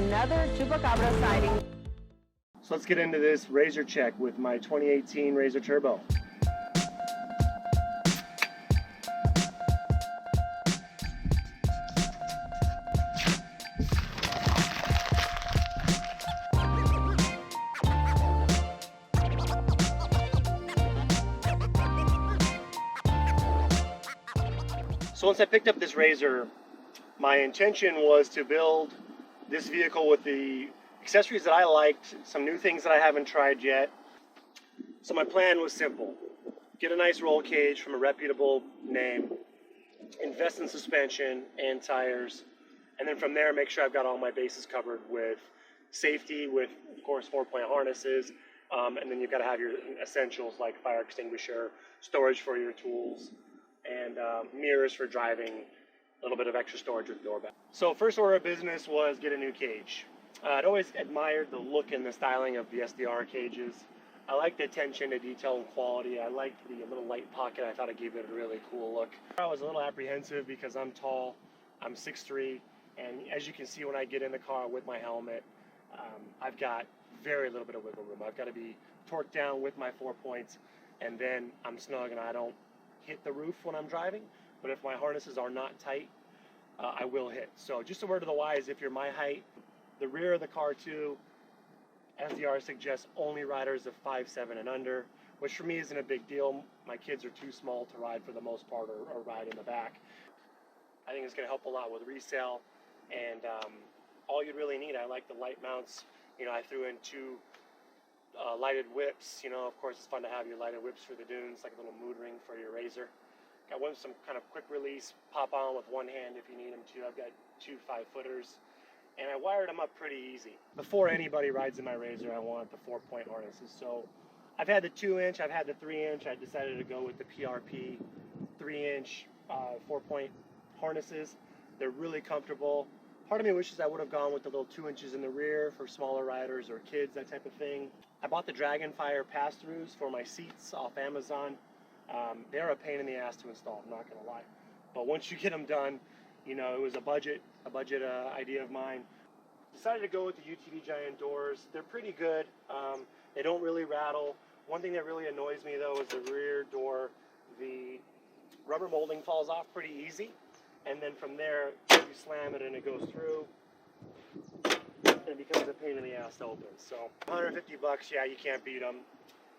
another Chupacabra sighting. So let's get into this Rzr check with my 2018 Rzr Turbo. So once I picked up this Rzr, my intention was to build this vehicle with the accessories that I liked, some new things that I haven't tried yet. So my plan was simple. Get a nice roll cage from a reputable name, invest in suspension and tires, and then from there make sure I've got all my bases covered with safety, with of course 4-point harnesses, and then you've got to have your essentials like fire extinguisher, storage for your tools, and mirrors for driving, a little bit of extra storage with doorbell. So first order of business was get a new cage. I'd always admired the look and the styling of the SDR cages. I liked the attention to detail and quality. I liked the little light pocket. I thought it gave it a really cool look. I was a little apprehensive because I'm tall, I'm 6'3", and as you can see when I get in the car with my helmet, I've got very little bit of wiggle room. I've got to be torqued down with my 4 points, and then I'm snug and I don't hit the roof when I'm driving, but if my harnesses are not tight, I will hit. So just a word to the wise, if you're my height, the rear of the car too, SDR suggests only riders of 5'7" and under, which for me isn't a big deal. My kids are too small to ride for the most part, or ride in the back. I think it's going to help a lot with resale, and all you really need, I like the light mounts. You know, I threw in 2 lighted whips. You know, of course it's fun to have your lighted whips for the dunes, like a little mood ring for your Rzr. Got one some kind of quick release, pop on with one hand if you need them to. I've got 2 5-footers, and I wired them up pretty easy. Before anybody rides in my Rzr, I want the 4-point harnesses. So I've had the 2-inch, I've had the 3-inch. I decided to go with the PRP 3-inch 4-point harnesses. They're really comfortable. Part of me wishes I would have gone with the little 2 inches in the rear for smaller riders or kids, that type of thing. I bought the DragonFire Pass-Throughs for my seats off Amazon. They're a pain in the ass to install, I'm not gonna lie. But once you get them done, you know, it was a budget idea of mine. Decided to go with the UTV giant doors. They're pretty good. They don't really rattle. One thing that really annoys me though is the rear door. The rubber molding falls off pretty easy, and then from there you slam it and it goes through, and it becomes a pain in the ass to open. So 150 bucks, yeah, you can't beat them.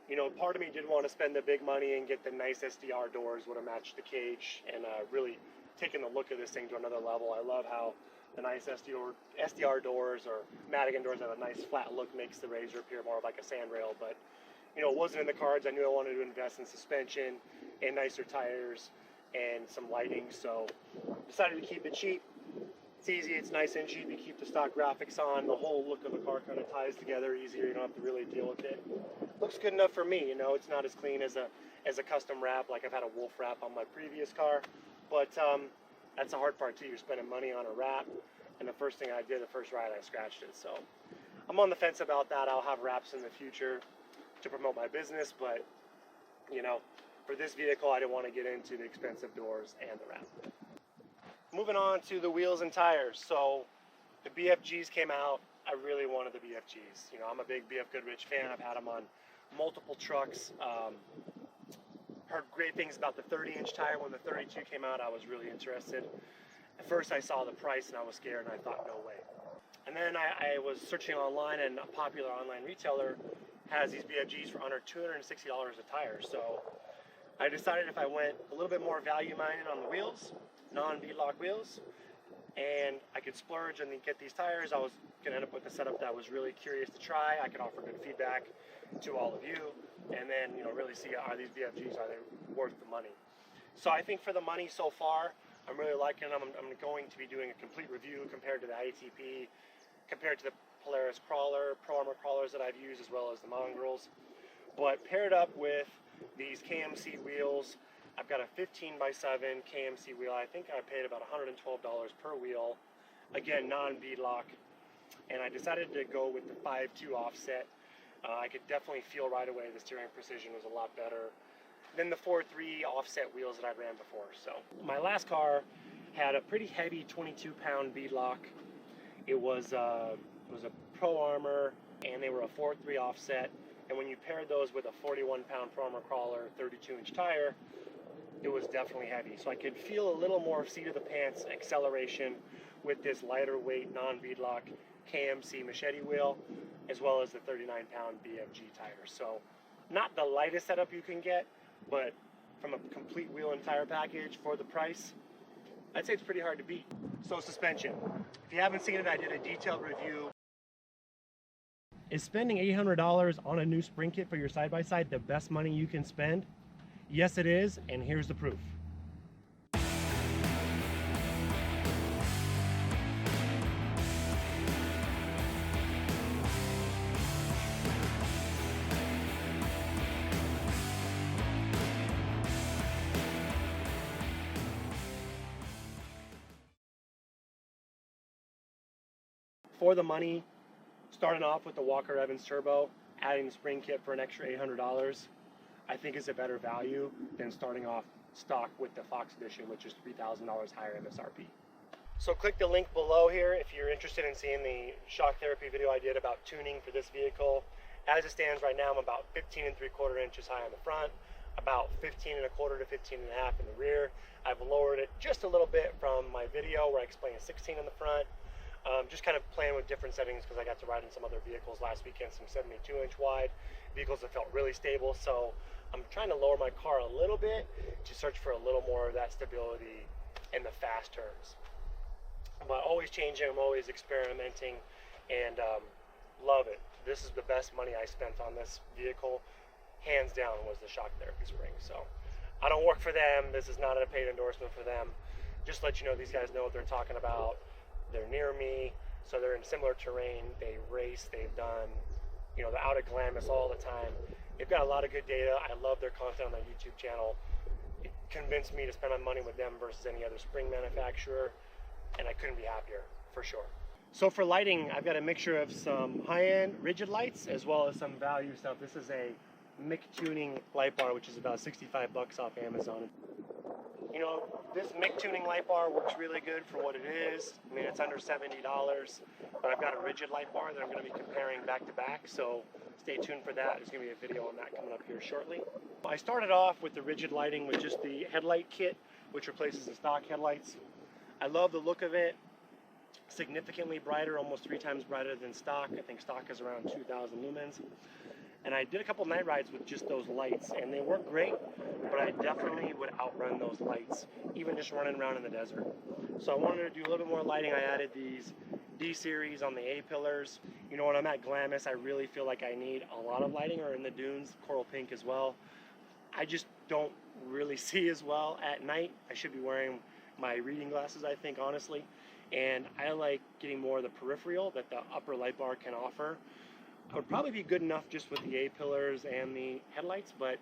You know, part of me did want to spend the big money and get the nice SDR doors, would have matched the cage, and really taken the look of this thing to another level. I love how the nice SDR doors or Madigan doors have a nice flat look, makes the Rzr appear more like a sandrail. But you know, it wasn't in the cards. I knew I wanted to invest in suspension and nicer tires and some lighting, so decided to keep it cheap. It's easy, it's nice and cheap. You keep the stock graphics on, the whole look of the car kind of ties together easier. You don't have to really deal with it. Looks good enough for me, you know. It's not as clean as a custom wrap, like I've had a wolf wrap on my previous car, but that's the hard part too. You're spending money on a wrap, and the first thing I did, the first ride, I scratched it. So I'm on the fence about that. I'll have wraps in the future to promote my business, but you know, for this vehicle, I didn't want to get into the expensive doors and the wrap. Moving on to the wheels and tires. So the BFGs came out. I really wanted the BFGs. You know, I'm a big BF Goodrich fan. I've had them on multiple trucks. Heard great things about the 30-inch tire. When the 32 came out, I was really interested. At first I saw the price and I was scared, and I thought, no way. And then I was searching online, and a popular online retailer has these BFGs for under $260 a tire. So I decided if I went a little bit more value-minded on the wheels, non-beadlock wheels, and I could splurge and get these tires, I was going to end up with a setup that I was really curious to try. I could offer good feedback to all of you, and then, you know, really see, are these BFGs, are they worth the money? So I think for the money so far, I'm really liking them. I'm going to be doing a complete review compared to the IATP, compared to the Polaris crawler, Pro Armor crawlers that I've used, as well as the Mongrels. But paired up with these KMC wheels, I've got a 15x7 KMC wheel. I think I paid about $112 per wheel. Again, non-beadlock. And I decided to go with the 5.2 offset. I could definitely feel right away the steering precision was a lot better than the 4.3 offset wheels that I ran before. So my last car had a pretty heavy 22-pound beadlock, It was a Pro Armor, and they were a 4.3 offset. And when you paired those with a 41-pound Pro Armor crawler, 32-inch tire, it was definitely heavy. So I could feel a little more seat of the pants acceleration with this lighter weight non-beadlock KMC Machete wheel, as well as the 39-pound BFG tire. So not the lightest setup you can get, but from a complete wheel and tire package for the price, I'd say it's pretty hard to beat. So suspension. If you haven't seen it, I did a detailed review. Is spending $800 on a new spring kit for your side-by-side the best money you can spend? Yes, it is, and here's the proof. For the money, starting off with the Walker Evans Turbo, adding the spring kit for an extra $800, I think is a better value than starting off stock with the Fox Edition, which is $3,000 higher MSRP. So click the link below here if you're interested in seeing the shock therapy video I did about tuning for this vehicle. As it stands right now, I'm about 15 3/4 inches high on the front, about 15 1/4 to 15 1/2 in the rear. I've lowered it just a little bit from my video where I explained 16 in the front. Just kind of playing with different settings because I got to ride in some other vehicles last weekend, some 72-inch wide vehicles that felt really stable. So I'm trying to lower my car a little bit to search for a little more of that stability in the fast turns. But always changing, I'm always experimenting, and love it. This is the best money I spent on this vehicle, hands down, was the shock therapy spring. So I don't work for them. This is not a paid endorsement for them. Just to let you know, these guys know what they're talking about. They're near me, so they're in similar terrain. They race, they've done, they're out at Glamis all the time. They've got a lot of good data. I love their content on their YouTube channel. It convinced me to spend my money with them versus any other spring manufacturer, and I couldn't be happier, for sure. So for lighting, I've got a mixture of some high-end rigid lights as well as some value stuff. This is a Mictuning light bar, which is about $65 off Amazon. This Mictuning light bar works really good for what it is. I mean, it's under $70, but I've got a rigid light bar that I'm going to be comparing back to back, so stay tuned for that. There's going to be a video on that coming up here shortly. I started off with the rigid lighting with just the headlight kit, which replaces the stock headlights. I love the look of it. Significantly brighter, almost 3 times brighter than stock. I think stock is around 2,000 lumens. And I did a couple night rides with just those lights, and they work great, but I definitely would outrun those lights, even just running around in the desert. So I wanted to do a little bit more lighting. I added these D-series on the A-pillars. When I'm at Glamis, I really feel like I need a lot of lighting, or in the dunes, coral pink as well. I just don't really see as well at night. I should be wearing my reading glasses, I think, honestly. And I like getting more of the peripheral that the upper light bar can offer. I would probably be good enough just with the A-pillars and the headlights, but,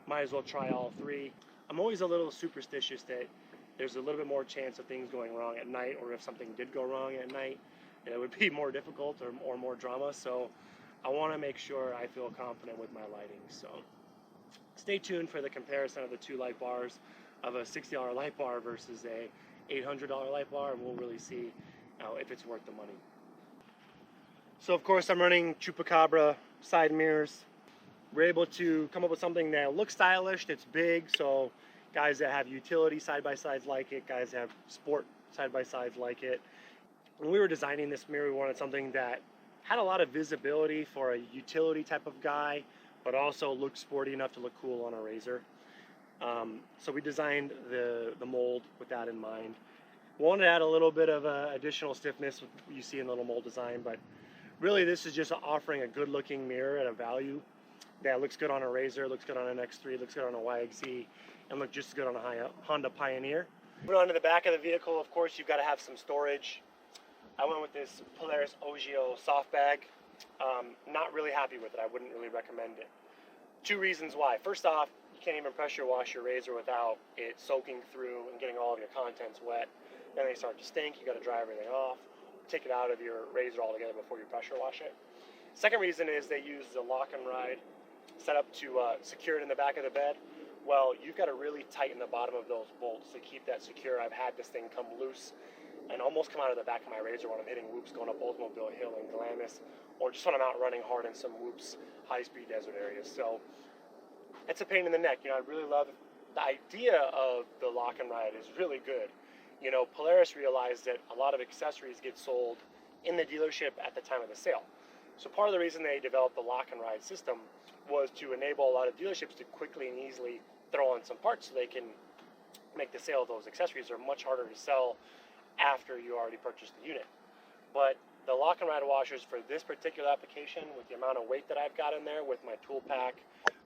might as well try all 3. I'm always a little superstitious that there's a little bit more chance of things going wrong at night, or if something did go wrong at night, it would be more difficult or more drama. So I want to make sure I feel confident with my lighting. So stay tuned for the comparison of the 2 light bars, of a $60 light bar versus a $800 light bar, and we'll really see if it's worth the money. So of course I'm running Chupacabra side mirrors. We're able to come up with something that looks stylish, that's big, so guys that have utility side-by-sides like it, guys that have sport side-by-sides like it. When we were designing this mirror, we wanted something that had a lot of visibility for a utility type of guy, but also looked sporty enough to look cool on a Rzr. So we designed the mold with that in mind. Wanted to add a little bit of additional stiffness you see in the little mold design, but really this is just offering a good looking mirror at a value that looks good on a Rzr, looks good on an X3, looks good on a YXZ, and looks just as good on a Honda Pioneer. Moving on to the back of the vehicle, of course you've got to have some storage. I went with this Polaris Ogio soft bag. Not really happy with it. I wouldn't really recommend it. 2 reasons why. First off, you can't even pressure wash your Rzr without it soaking through and getting all of your contents wet. Then they start to stink. You got to dry everything off. Take it out of your Rzr altogether before you pressure wash it. Second reason is they use the lock and ride setup to secure it in the back of the bed. Well, you've got to really tighten the bottom of those bolts to keep that secure. I've had this thing come loose and almost come out of the back of my Rzr when I'm hitting whoops going up Oldsmobile Hill in Glamis, or just when I'm out running hard in some whoops high-speed desert areas. So it's a pain in the neck. You know, I really love the idea of the lock and ride is really good. You know, Polaris realized that a lot of accessories get sold in the dealership at the time of the sale. So part of the reason they developed the lock and ride system was to enable a lot of dealerships to quickly and easily throw on some parts so they can make the sale of those accessories. Are much harder to sell after you already purchased the unit. But the lock and ride washers for this particular application, with the amount of weight that I've got in there, with my tool pack,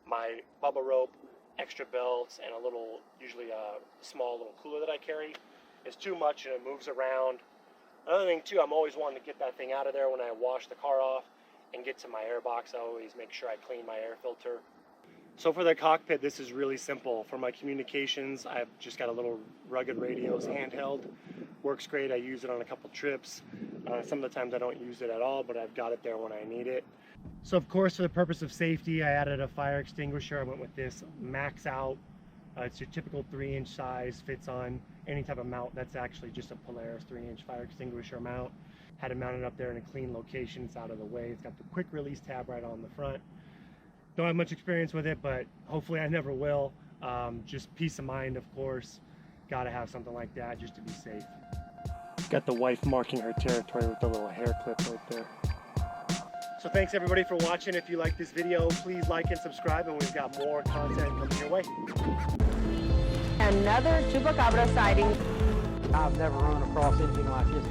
my bubba rope, extra belts, and a little, usually a small little cooler that I carry, is too much and it moves around. Another thing too, I'm always wanting to get that thing out of there when I wash the car off and get to my air box. I always make sure I clean my air filter. So for the cockpit, this is really simple. For my communications, I've just got a little rugged radios handheld. Works great. I use it on a couple trips. Some of the times I don't use it at all, but I've got it there when I need it. So of course, for the purpose of safety, I added a fire extinguisher. I went with this Max Out. It's your typical 3-inch size, fits on any type of mount. That's actually just a Polaris 3-inch fire extinguisher mount. Had it mounted up there in a clean location. It's out of the way. It's got the quick release tab right on the front. Don't have much experience with it, but hopefully I never will. Just peace of mind, of course. Gotta have something like that just to be safe. Got the wife marking her territory with the little hair clip right there. So thanks everybody for watching. If you like this video, please like and subscribe, and we've got more content coming your way. Another Chupacabra sighting. I've never run across anything like this.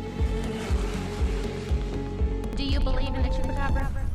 Do you believe in the Chupacabra?